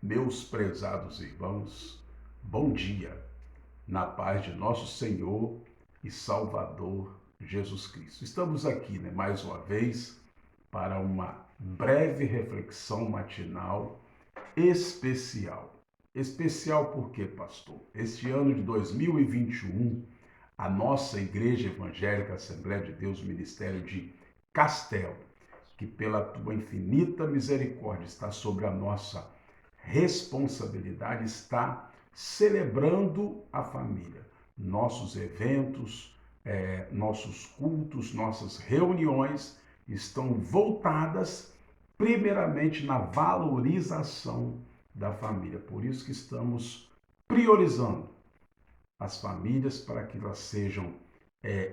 Meus prezados irmãos, bom dia, na paz de nosso Senhor e Salvador Jesus Cristo. Estamos aqui, mais uma vez, para uma breve reflexão matinal especial. Especial por quê, pastor? Este ano de 2021, a nossa Igreja Evangélica Assembleia de Deus Ministério de Castelo, que pela tua infinita misericórdia está sobre a nossa responsabilidade, está celebrando a família. Nossos eventos, nossos cultos, nossas reuniões estão voltadas primeiramente na valorização da família. Por isso que estamos priorizando as famílias para que elas sejam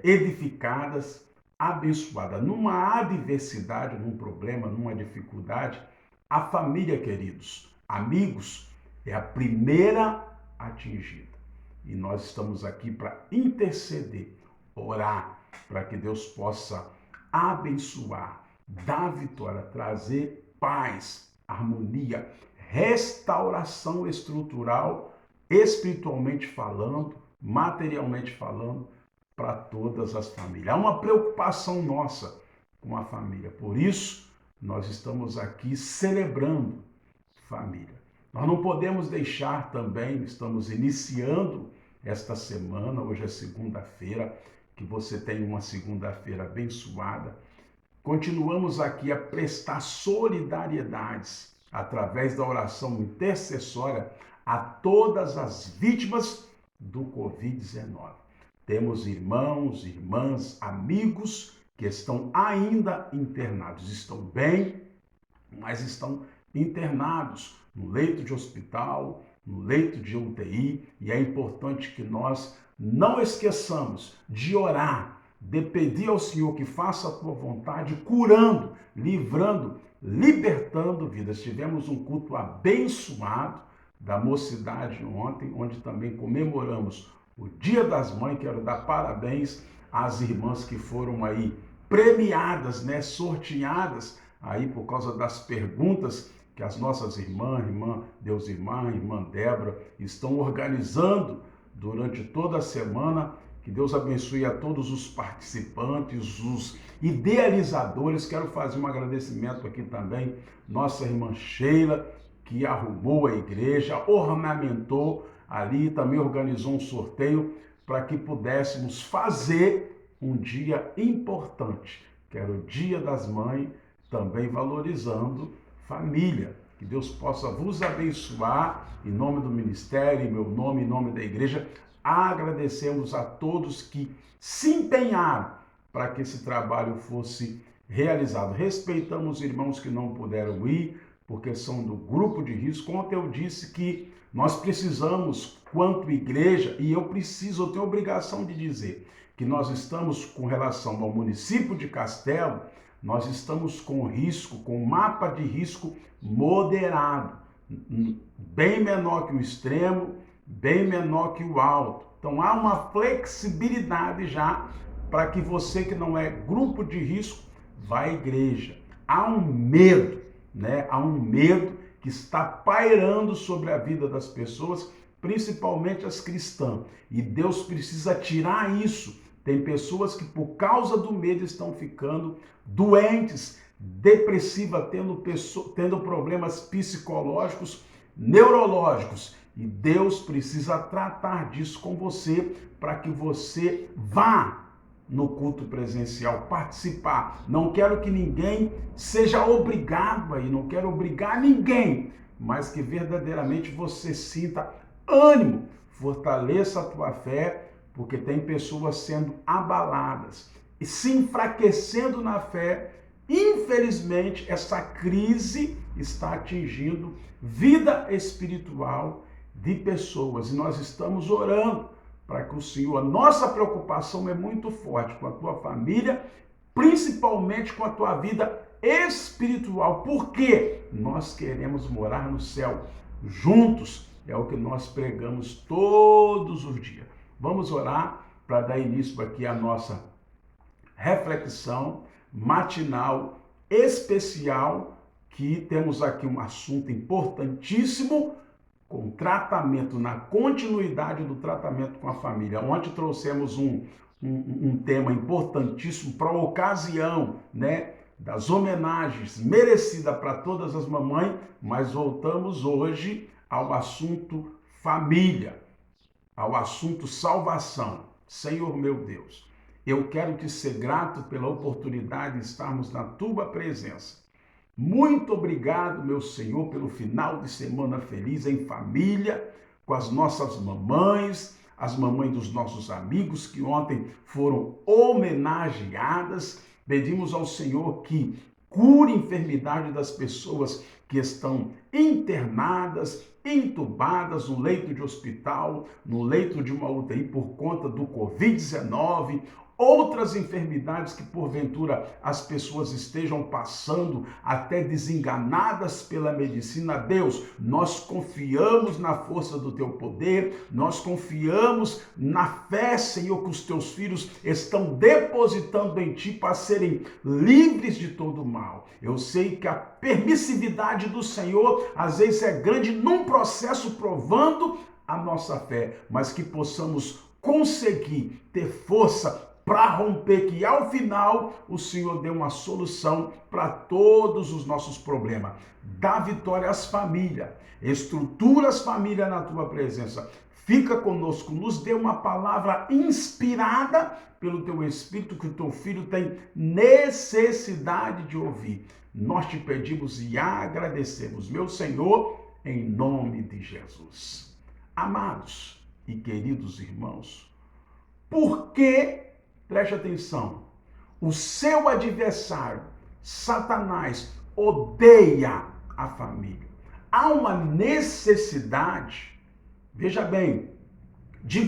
edificadas, abençoadas. Numa adversidade, num problema, numa dificuldade, a família, queridos, amigos, é a primeira atingida. E nós estamos aqui para interceder, orar, para que Deus possa abençoar, dar vitória, trazer paz, harmonia, restauração estrutural, espiritualmente falando, materialmente falando, para todas as famílias. Há uma preocupação nossa com a família. Por isso, nós estamos aqui celebrando família. Nós não podemos deixar também, estamos iniciando esta semana, hoje é segunda-feira, que você tenha uma segunda-feira abençoada. Continuamos aqui a prestar solidariedades através da oração intercessória a todas as vítimas do Covid-19. Temos irmãos, irmãs, amigos que estão ainda internados, estão bem, mas estão internados no leito de hospital, no leito de UTI, e é importante que nós não esqueçamos de orar, de pedir ao Senhor que faça a tua vontade, curando, livrando, libertando vidas. Tivemos um culto abençoado da mocidade ontem, onde também comemoramos o Dia das Mães. Quero dar parabéns às irmãs que foram aí premiadas, sorteadas aí por causa das perguntas que as nossas irmãs, irmã Deusimar, irmã Débora, estão organizando durante toda a semana. Que Deus abençoe a todos os participantes, os idealizadores. Quero fazer um agradecimento aqui também, nossa irmã Sheila, que arrumou a igreja, ornamentou ali, também organizou um sorteio para que pudéssemos fazer um dia importante, que era o Dia das Mães, também valorizando família. Que Deus possa vos abençoar em nome do ministério, em meu nome, em nome da igreja. Agradecemos a todos que se empenharam para que esse trabalho fosse realizado. Respeitamos os irmãos que não puderam ir, porque são do grupo de risco. Ontem eu disse que nós precisamos, quanto igreja, e eu tenho obrigação de dizer que nós estamos com relação ao município de Castelo, nós estamos com risco, com mapa de risco moderado, bem menor que o extremo, bem menor que o alto. Então há uma flexibilidade já para que você que não é grupo de risco vá à igreja. Há um medo, Há um medo que está pairando sobre a vida das pessoas, principalmente as cristãs. E Deus precisa tirar isso. Tem pessoas que por causa do medo estão ficando doentes, depressivas, tendo problemas psicológicos, neurológicos. E Deus precisa tratar disso com você para que você vá no culto presencial, participar. Não quero que ninguém seja obrigado aí, não quero obrigar ninguém, mas que verdadeiramente você sinta ânimo, fortaleça a tua fé, porque tem pessoas sendo abaladas e se enfraquecendo na fé. Infelizmente, essa crise está atingindo vida espiritual de pessoas e nós estamos orando para que o Senhor, a nossa preocupação é muito forte com a tua família, principalmente com a tua vida espiritual, porque nós queremos morar no céu juntos, é o que nós pregamos todos os dias. Vamos orar para dar início aqui à nossa reflexão matinal especial que temos aqui um assunto importantíssimo com tratamento, na continuidade do tratamento com a família. Ontem trouxemos um tema importantíssimo para a ocasião, né, das homenagens merecida para todas as mamães, mas voltamos hoje ao assunto família, ao assunto salvação. Senhor meu Deus, eu quero te ser grato pela oportunidade de estarmos na tua presença. Muito obrigado, meu Senhor, pelo final de semana feliz em família, com as nossas mamães, as mamães dos nossos amigos que ontem foram homenageadas. Pedimos ao Senhor que cure a enfermidade das pessoas que estão internadas, entubadas no leito de hospital, no leito de uma UTI por conta do Covid-19, outras enfermidades que porventura as pessoas estejam passando, até desenganadas pela medicina. Deus, nós confiamos na força do teu poder, nós confiamos na fé, Senhor, que os teus filhos estão depositando em ti para serem livres de todo mal. Eu sei que a permissividade do Senhor às vezes é grande num processo provando a nossa fé, mas que possamos conseguir ter força para romper, que ao final o Senhor dê uma solução para todos os nossos problemas. Dá vitória às famílias, estrutura as famílias na tua presença. Fica conosco, nos dê uma palavra inspirada pelo teu Espírito que o teu filho tem necessidade de ouvir. Nós te pedimos e agradecemos, meu Senhor, em nome de Jesus. Amados e queridos irmãos, por que, preste atenção, o seu adversário, Satanás, odeia a família? Há uma necessidade, veja bem, de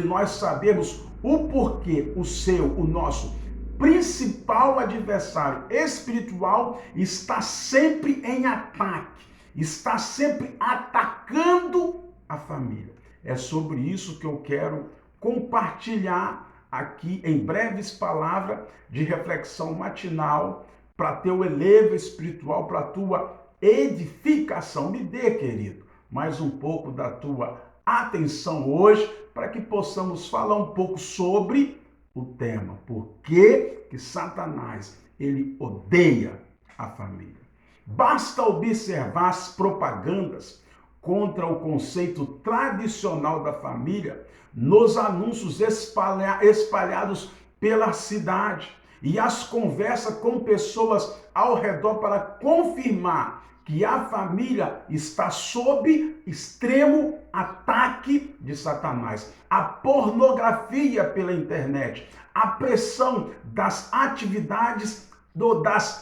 nós sabermos o porquê o nosso principal adversário espiritual está sempre em ataque, está sempre atacando a família. É sobre isso que eu quero compartilhar aqui em breves palavras de reflexão matinal para teu elevo espiritual, para a tua edificação. Me dê, querido, mais um pouco da tua atenção hoje para que possamos falar um pouco sobre o tema. Por que Satanás, ele odeia a família? Basta observar as propagandas contra o conceito tradicional da família nos anúncios espalhados pela cidade e as conversas com pessoas ao redor para confirmar que a família está sob extremo ataque de Satanás. A pornografia pela internet, a pressão das atividades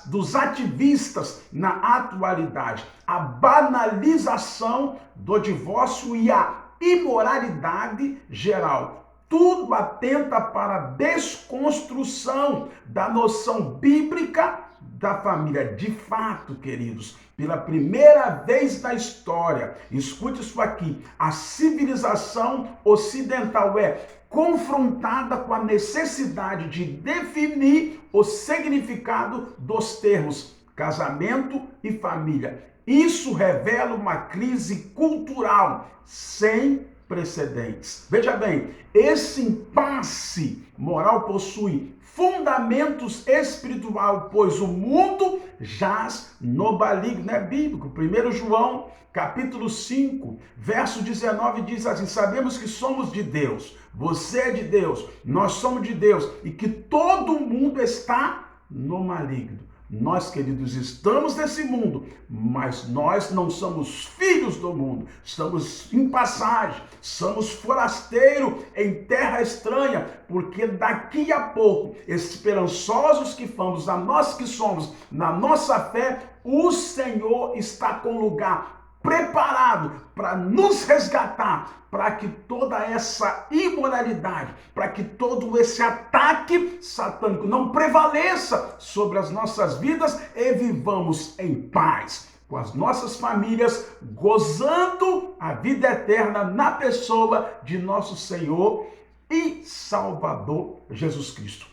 dos ativistas na atualidade, a banalização do divórcio e a imoralidade geral. Tudo atenta para a desconstrução da noção bíblica da família. De fato, queridos, pela primeira vez na história, escute isso aqui, a civilização ocidental é confrontada com a necessidade de definir o significado dos termos casamento e família. Isso revela uma crise cultural sem precedentes. Veja bem, esse impasse moral possui fundamentos espirituais, pois o mundo jaz no maligno. É bíblico. 1 João, capítulo 5, verso 19 diz assim: sabemos que somos de Deus, você é de Deus, nós somos de Deus, e que todo mundo está no maligno. Nós, queridos, estamos nesse mundo, mas nós não somos filhos do mundo. Estamos em passagem, somos forasteiros em terra estranha, porque daqui a pouco, esperançosos que fomos, nós que somos, na nossa fé, o Senhor está com lugar preparado para nos resgatar, para que toda essa imoralidade, para que todo esse ataque satânico não prevaleça sobre as nossas vidas e vivamos em paz com as nossas famílias, gozando a vida eterna na pessoa de nosso Senhor e Salvador Jesus Cristo.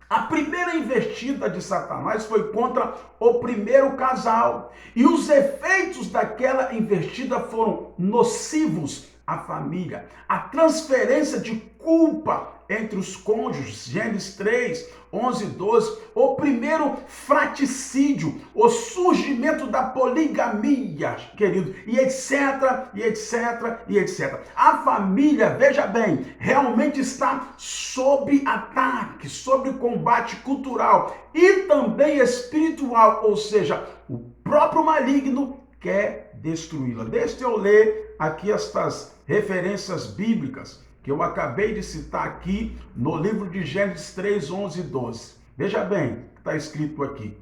A primeira investida de Satanás foi contra o primeiro casal. E os efeitos daquela investida foram nocivos à família. A transferência de culpa entre os cônjuges, Gênesis 3, 11 e 12. O primeiro fratricídio, o surgimento da poligamia, querido, e etc, e etc, e etc. A família, veja bem, realmente está sob ataque, sob combate cultural e também espiritual, ou seja, o próprio maligno quer destruí-la. Deixa eu ler aqui estas referências bíblicas que eu acabei de citar aqui no livro de Gênesis 3, 11 e 12. Veja bem o que está escrito aqui.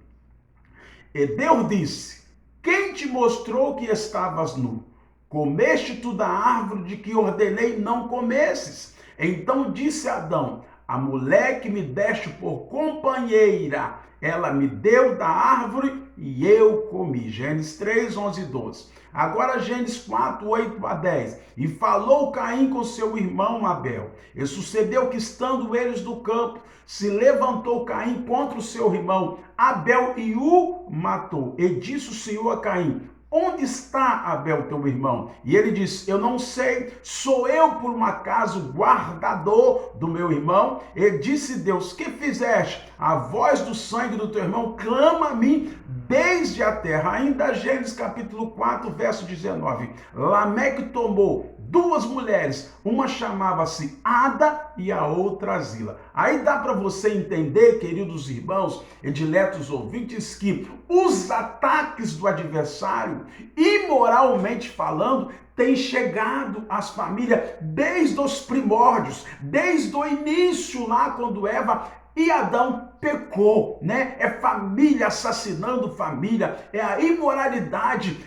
E Deus disse: quem te mostrou que estavas nu? Comeste tu da árvore de que ordenei não comesses? Então disse Adão: a mulher que me deste por companheira, ela me deu da árvore e eu comi. Gênesis 3, 11 e 12. Agora Gênesis 4, 8 a 10. E falou Caim com seu irmão Abel. E sucedeu que, estando eles no campo, se levantou Caim contra o seu irmão Abel e o matou. E disse o Senhor a Caim: onde está Abel, teu irmão? E ele disse: eu não sei, sou eu por um acaso guardador do meu irmão? E disse Deus: que fizeste? A voz do sangue do teu irmão clama a mim desde a terra. Ainda Gênesis capítulo 4, verso 19. Lameque tomou duas mulheres, uma chamava-se Ada e a outra Zila. Aí dá para você entender, queridos irmãos e diletos ouvintes, que os ataques do adversário, imoralmente falando, têm chegado às famílias desde os primórdios, desde o início lá quando Eva e Adão pecou, né? É família assassinando família, é a imoralidade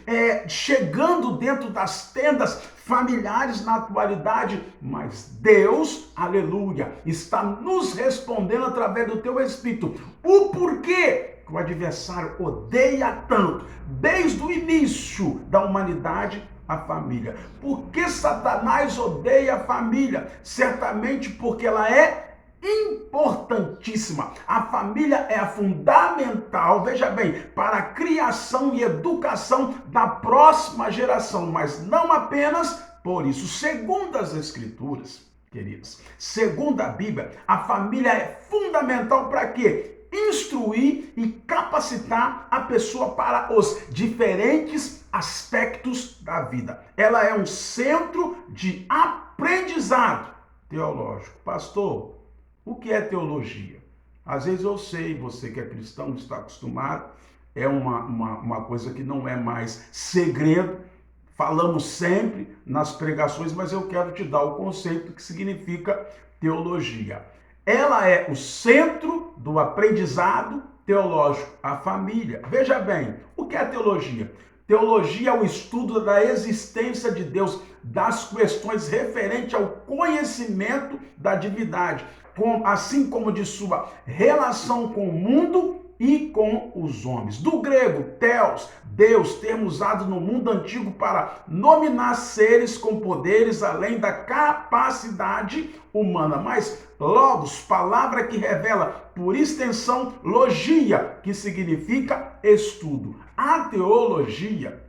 chegando dentro das tendas familiares na atualidade, mas Deus, aleluia, está nos respondendo através do teu Espírito o porquê que o adversário odeia tanto, desde o início da humanidade, a família. Por que Satanás odeia a família? Certamente porque ela é importantíssima. A família é a fundamental, veja bem, para a criação e educação da próxima geração, mas não apenas por isso. Segundo as Escrituras, queridos, segundo a Bíblia, a família é fundamental para quê? Instruir e capacitar a pessoa para os diferentes aspectos da vida. Ela é um centro de aprendizado teológico. Pastor, o que é teologia? Às vezes eu sei, você que é cristão está acostumado, é uma coisa que não é mais segredo, falamos sempre nas pregações, mas eu quero te dar o conceito que significa teologia. Ela é o centro do aprendizado teológico, a família. Veja bem, o que é teologia? Teologia é o estudo da existência de Deus, das questões referentes ao conhecimento da divindade, assim como de sua relação com o mundo e com os homens. Do grego, theos, Deus, termo usado no mundo antigo para nominar seres com poderes além da capacidade humana. Mas logos, palavra que revela, por extensão, logia, que significa estudo. A teologia,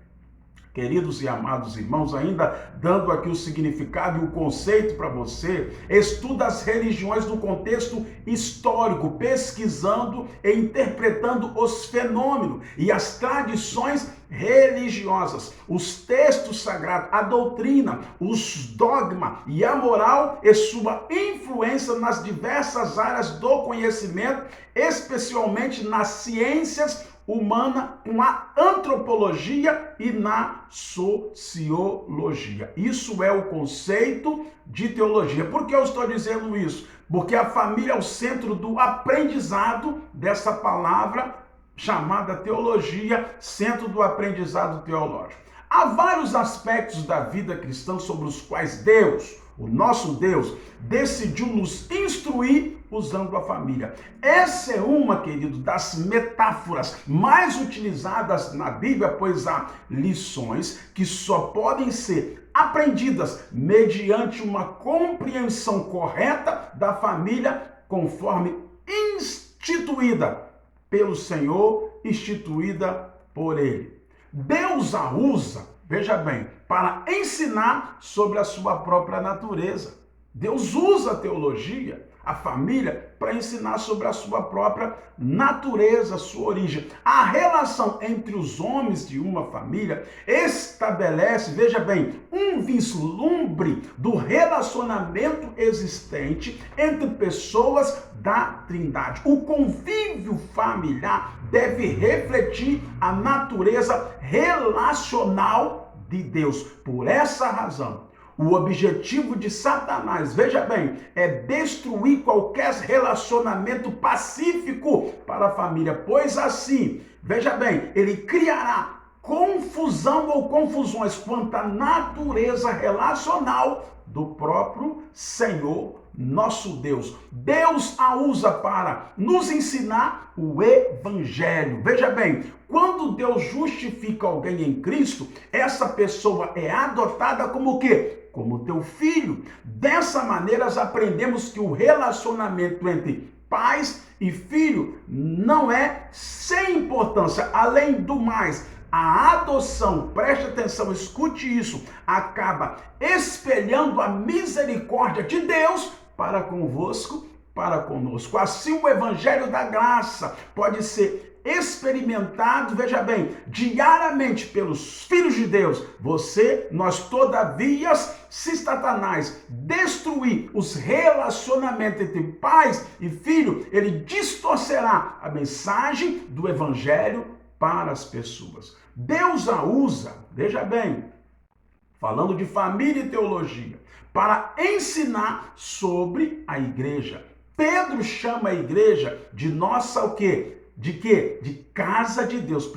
queridos e amados irmãos, ainda dando aqui o significado e o conceito para você, estuda as religiões no contexto histórico, pesquisando e interpretando os fenômenos e as tradições religiosas, os textos sagrados, a doutrina, os dogmas e a moral e sua influência nas diversas áreas do conhecimento, especialmente nas ciências humana, com a antropologia e na sociologia. Isso é o conceito de teologia. Por que eu estou dizendo isso? Porque a família é o centro do aprendizado dessa palavra chamada teologia, centro do aprendizado teológico. Há vários aspectos da vida cristã sobre os quais Deus, o nosso Deus, decidiu nos instruir usando a família. Essa é uma, querido, das metáforas mais utilizadas na Bíblia, pois há lições que só podem ser aprendidas mediante uma compreensão correta da família, conforme instituída pelo Senhor, instituída por Ele. Deus a usa, veja bem, para ensinar sobre a sua própria natureza. Deus usa a teologia, a família, para ensinar sobre a sua própria natureza, sua origem. A relação entre os homens de uma família estabelece, veja bem, um vislumbre do relacionamento existente entre pessoas da Trindade. O convívio familiar deve refletir a natureza relacional de Deus. Por essa razão, o objetivo de Satanás, veja bem, é destruir qualquer relacionamento pacífico para a família, pois assim, veja bem, ele criará confusão ou confusões quanto à natureza relacional do próprio Senhor, nosso Deus. Deus a usa para nos ensinar o Evangelho. Veja bem, quando Deus justifica alguém em Cristo, essa pessoa é adotada como o quê? Como teu filho. Dessa maneira, aprendemos que o relacionamento entre pais e filho não é sem importância. Além do mais, a adoção, preste atenção, escute isso, acaba espelhando a misericórdia de Deus para convosco, para conosco. Assim, o Evangelho da Graça pode ser experimentado, veja bem, diariamente pelos filhos de Deus. Nós todavia, se Satanás destruir os relacionamentos entre pais e filho, ele distorcerá a mensagem do Evangelho para as pessoas. Deus a usa, veja bem, falando de família e teologia, para ensinar sobre a igreja. Pedro chama a igreja de nossa o quê? De quê? De casa de Deus. 1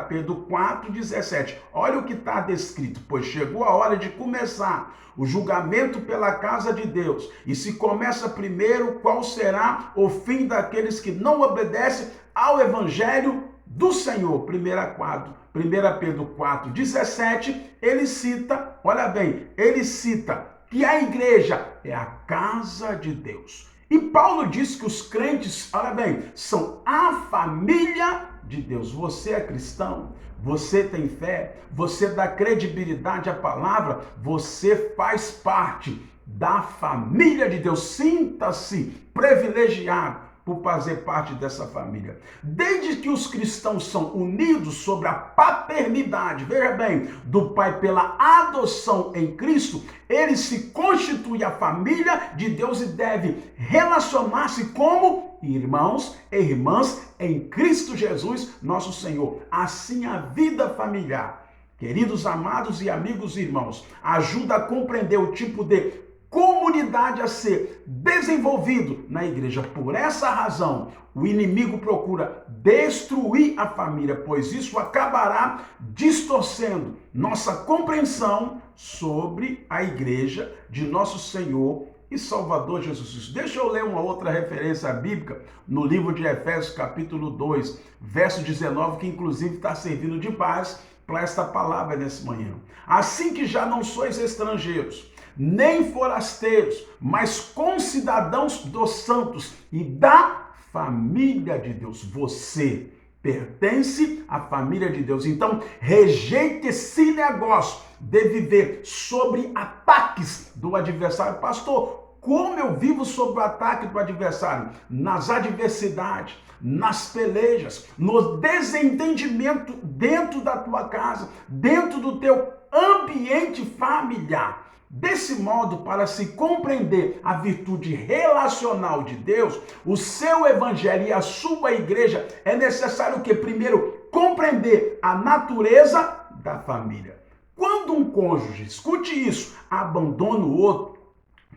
Pedro 4,17. Olha o que está descrito. Pois chegou a hora de começar o julgamento pela casa de Deus. E se começa primeiro, qual será o fim daqueles que não obedecem ao evangelho do Senhor? 1 Pedro 4,17. Ele cita, olha bem, ele cita que a igreja é a casa de Deus. E Paulo diz que os crentes, olha bem, são a família de Deus. Você é cristão, você tem fé, você dá credibilidade à palavra, você faz parte da família de Deus. Sinta-se privilegiado por fazer parte dessa família. Desde que os cristãos são unidos sobre a paternidade, veja bem, do Pai pela adoção em Cristo, ele se constitui a família de Deus e deve relacionar-se como irmãos e irmãs em Cristo Jesus, nosso Senhor. Assim a vida familiar, queridos amados e amigos irmãos, ajuda a compreender o tipo de comunidade a ser desenvolvido na igreja. Por essa razão, o inimigo procura destruir a família, pois isso acabará distorcendo nossa compreensão sobre a igreja de nosso Senhor e Salvador Jesus Cristo. Deixa eu ler uma outra referência bíblica no livro de Efésios, capítulo 2, verso 19, que inclusive está servindo de base para esta palavra nesse manhã. Assim que já não sois estrangeiros, nem forasteiros, mas concidadãos dos santos e da família de Deus. Você pertence à família de Deus. Então, rejeite esse negócio de viver sobre ataques do adversário. Pastor, como eu vivo sob o ataque do adversário? Nas adversidades, nas pelejas, no desentendimento dentro da tua casa, dentro do teu ambiente familiar. Desse modo, para se compreender a virtude relacional de Deus, o seu evangelho e a sua igreja, é necessário que primeiro compreender a natureza da família. Quando um cônjuge, escute isso, abandona o outro,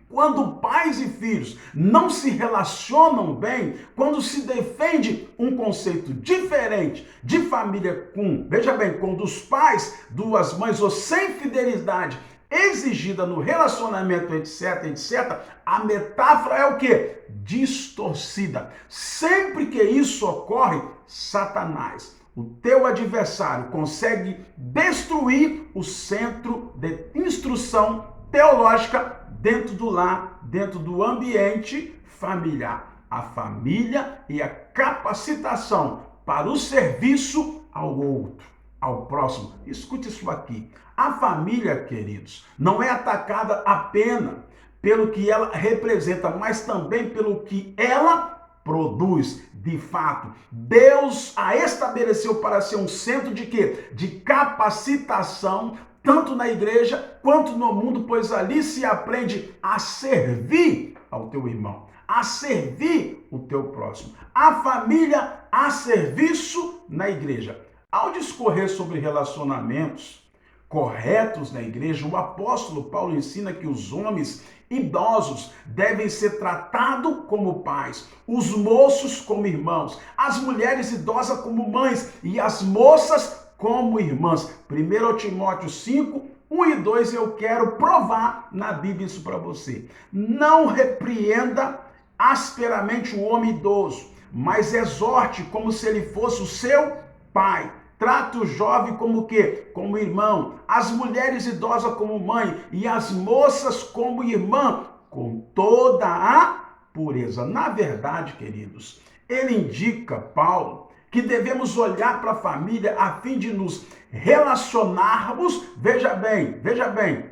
quando pais e filhos não se relacionam bem, quando se defende um conceito diferente de família veja bem, com dos pais, duas mães ou sem fidelidade exigida no relacionamento, etc, etc, a metáfora é o quê? Distorcida. Sempre que isso ocorre, Satanás, o teu adversário, consegue destruir o centro de instrução teológica dentro do lar, dentro do ambiente familiar. a família e a capacitação para o serviço ao outro, ao próximo. Escute isso aqui. A família, queridos, não é atacada apenas pelo que ela representa, mas também pelo que ela produz. De fato, Deus a estabeleceu para ser um centro de quê? De capacitação, tanto na igreja quanto no mundo, pois ali se aprende a servir ao teu irmão, a servir o teu próximo. A família a serviço na igreja. Ao discorrer sobre relacionamentos corretos na igreja, o apóstolo Paulo ensina que os homens idosos devem ser tratados como pais, os moços como irmãos, as mulheres idosas como mães e as moças como irmãs. 1 Timóteo 5, 1 e 2, eu quero provar na Bíblia isso para você. Não repreenda asperamente o homem idoso, mas exorte como se ele fosse o seu pai. Trata o jovem como o quê? Como irmão. As mulheres idosas como mãe e as moças como irmã, com toda a pureza. Na verdade, queridos, ele indica, Paulo, que devemos olhar para a família a fim de nos relacionarmos, veja bem,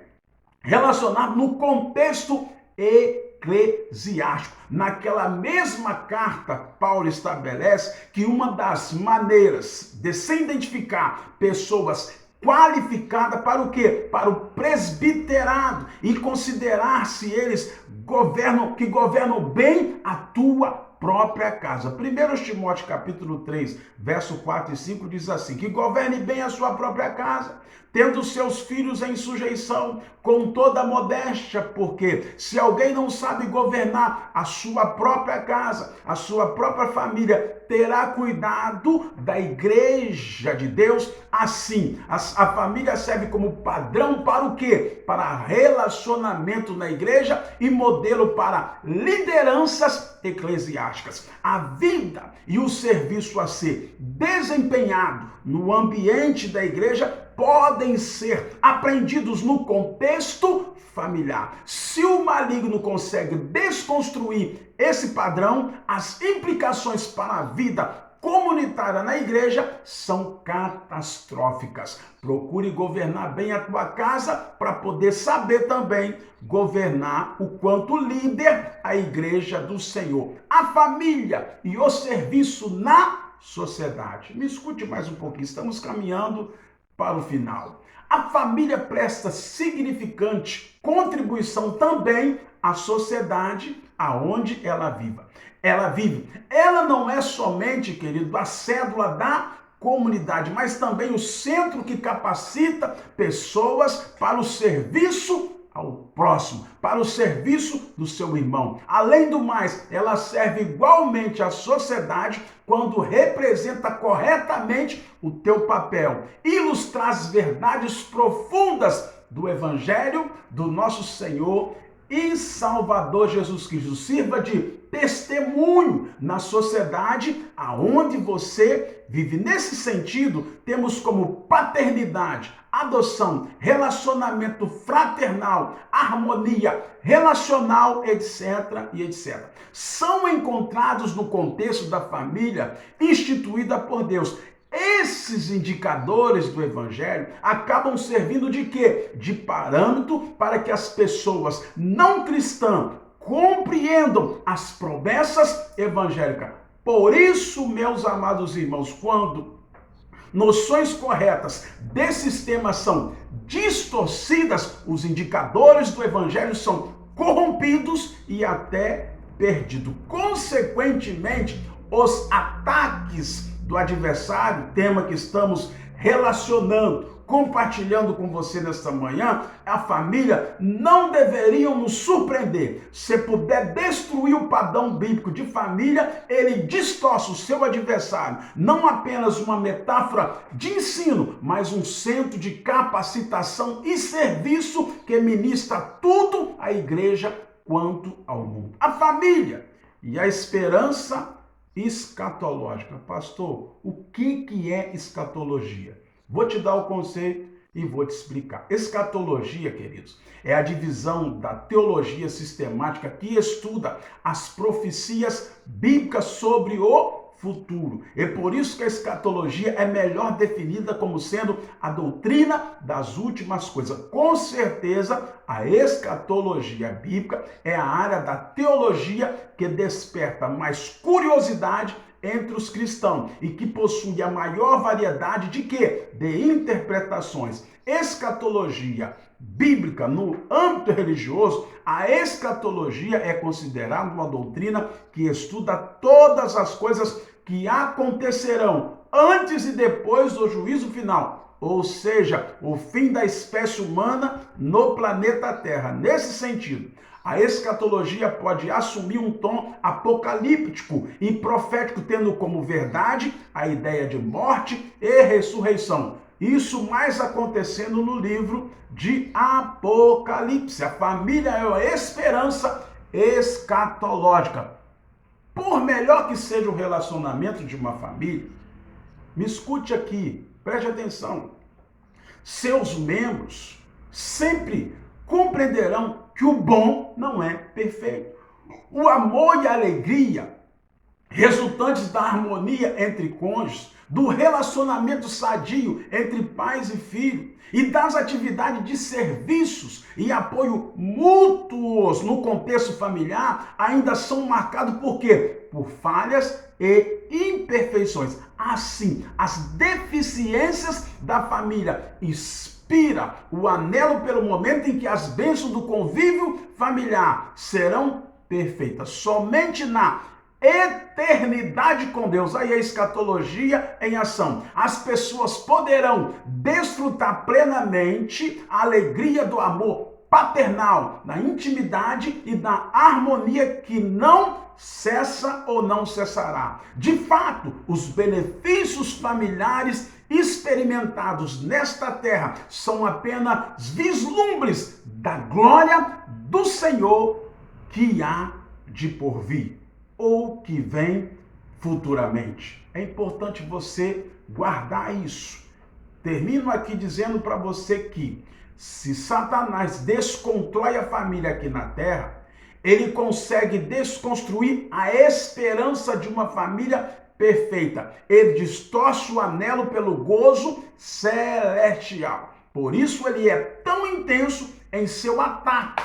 relacionar no contexto eclesiástico. Naquela mesma carta, Paulo estabelece que uma das maneiras de se identificar pessoas qualificadas para o quê? Para o presbiterado e considerar-se eles que governam bem a tua própria casa. 1 Timóteo capítulo 3, verso 4 e 5 diz assim: que governe bem a sua própria casa, tendo seus filhos em sujeição, com toda a modéstia, porque se alguém não sabe governar a sua própria casa, a sua própria família, terá cuidado da igreja de Deus. Assim, a família serve como padrão para o quê? Para relacionamento na igreja e modelo para lideranças eclesiásticas. A vida e o serviço a ser desempenhado no ambiente da igreja podem ser aprendidos no contexto familiar. Se o maligno consegue desconstruir esse padrão, as implicações para a vida comunitária na igreja são catastróficas. Procure governar bem a tua casa para poder saber também governar o quanto líder a igreja do Senhor, a família e o serviço na sociedade. Me escute mais um pouquinho, estamos caminhando para o final. A família presta significante contribuição também à sociedade aonde ela vive. Ela não é somente, querido, a cédula da comunidade, mas também o centro que capacita pessoas para o serviço ao próximo, para o serviço do seu irmão. Além do mais, ela serve igualmente à sociedade quando representa corretamente o teu papel, ilustrar as verdades profundas do Evangelho do nosso Senhor e Salvador Jesus Cristo. Sirva de testemunho na sociedade aonde você vive. Nesse sentido, temos como paternidade, adoção, relacionamento fraternal, harmonia relacional, etc. e etc. São encontrados no contexto da família instituída por Deus. Esses indicadores do Evangelho acabam servindo de quê? De parâmetro para que as pessoas não cristãs compreendam as promessas evangélicas. Por isso, meus amados irmãos, quando noções corretas desses temas são distorcidas, os indicadores do Evangelho são corrompidos e até perdidos. Consequentemente, os ataques do adversário, tema que estamos relacionando, compartilhando com você nesta manhã, a família, não deveriam nos surpreender. Se puder destruir o padrão bíblico de família, ele distorce o seu adversário. Não apenas uma metáfora de ensino, mas um centro de capacitação e serviço que ministra tudo à igreja quanto ao mundo. A família e a esperança escatológica. Pastor, o que é escatologia? Vou te dar o conceito E vou te explicar. Escatologia, queridos, é a divisão da teologia sistemática que estuda as profecias bíblicas sobre o futuro. É por isso que a escatologia é melhor definida como sendo a doutrina das últimas coisas. Com certeza, a escatologia bíblica é a área da teologia que desperta mais curiosidade entre os cristãos e que possui a maior variedade de quê? De interpretações. Escatologia bíblica no âmbito religioso, a escatologia é considerada uma doutrina que estuda todas as coisas que acontecerão antes e depois do juízo final, ou seja, o fim da espécie humana no planeta Terra. Nesse sentido, a escatologia pode assumir um tom apocalíptico e profético, tendo como verdade a ideia de morte e ressurreição. Isso mais acontecendo no livro de Apocalipse. A família é a esperança escatológica. Por melhor que seja o relacionamento de uma família, me escute aqui, preste atenção. Seus membros sempre compreenderão que o bom não é perfeito. O amor e a alegria resultantes da harmonia entre cônjuges, do relacionamento sadio entre pais e filhos e das atividades de serviços e apoio mútuos no contexto familiar ainda são marcados por quê? Por falhas e imperfeições. Assim, as deficiências da família inspira o anelo pelo momento em que as bênçãos do convívio familiar serão perfeitas. Somente na eternidade com Deus, aí a escatologia em ação, as pessoas poderão desfrutar plenamente a alegria do amor paternal, da intimidade e da harmonia que não cessa ou não cessará. De fato, os benefícios familiares experimentados nesta terra são apenas vislumbres da glória do Senhor que há de por vir ou que vem futuramente. É importante você guardar isso. Termino aqui dizendo para você que se Satanás desconstrói a família aqui na terra, ele consegue desconstruir a esperança de uma família perfeita. Ele distorce o anelo pelo gozo celestial. Por isso ele é tão intenso em seu ataque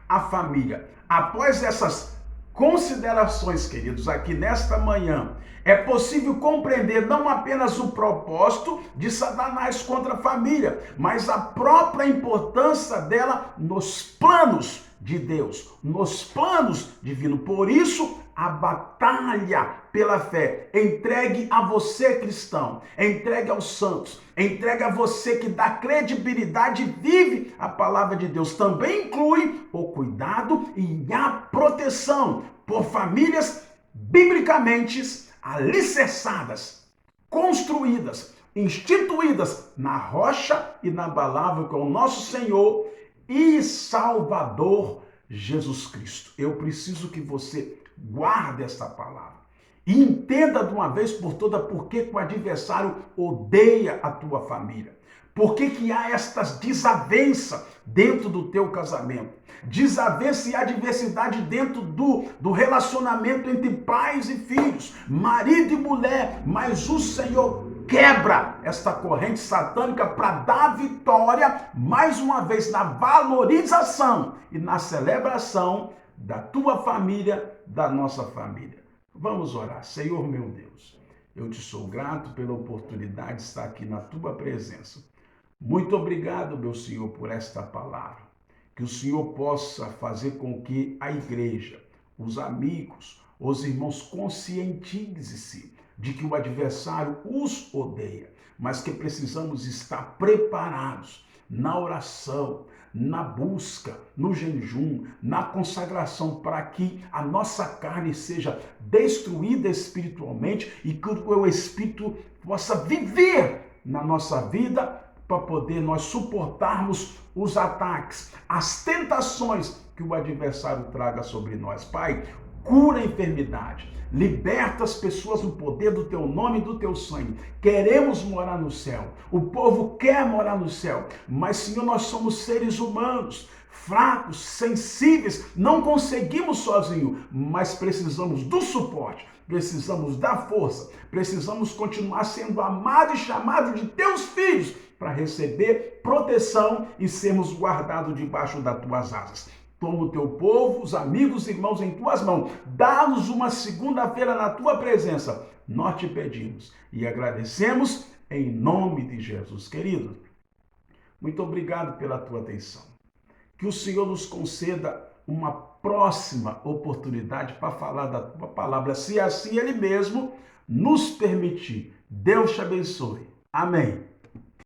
à família. Após essas considerações, queridos, aqui nesta manhã, é possível compreender não apenas o propósito de Satanás contra a família, mas a própria importância dela nos planos de Deus, nos planos divinos. Por isso, a batalha pela fé, entregue a você, cristão, entregue aos santos, entregue a você que dá credibilidade e vive a palavra de Deus. Também inclui o cuidado e a proteção por famílias biblicamente alicerçadas, construídas, instituídas na rocha inabalável que é o nosso Senhor e Salvador Jesus Cristo. Eu preciso que você guarde esta palavra e entenda de uma vez por todas por que o adversário odeia a tua família. Por que há estas desavenças dentro do teu casamento? Desavença e adversidade dentro do relacionamento entre pais e filhos, marido e mulher. Mas o Senhor quebra esta corrente satânica para dar vitória, mais uma vez, na valorização e na celebração da tua família, da nossa família. Vamos orar. Senhor meu Deus, eu te sou grato pela oportunidade de estar aqui na tua presença. Muito obrigado, meu Senhor, por esta palavra. Que o Senhor possa fazer com que a igreja, os amigos, os irmãos conscientizem-se de que o adversário os odeia, mas que precisamos estar preparados na oração, na busca, no jejum, na consagração, para que a nossa carne seja destruída espiritualmente e que o Espírito possa viver na nossa vida para poder nós suportarmos os ataques, as tentações que o adversário traga sobre nós. Pai, cura a enfermidade, liberta as pessoas no poder do teu nome e do teu sangue. Queremos morar no céu, o povo quer morar no céu, mas Senhor, nós somos seres humanos, fracos, sensíveis, não conseguimos sozinho, mas precisamos do suporte, precisamos da força, precisamos continuar sendo amados e chamados de teus filhos para receber proteção e sermos guardados debaixo das tuas asas. Toma o teu povo, os amigos e irmãos em tuas mãos. Dá-nos uma segunda-feira na tua presença. Nós te pedimos e agradecemos em nome de Jesus, querido. Muito obrigado pela tua atenção. Que o Senhor nos conceda uma próxima oportunidade para falar da tua palavra, se assim Ele mesmo nos permitir. Deus te abençoe. Amém.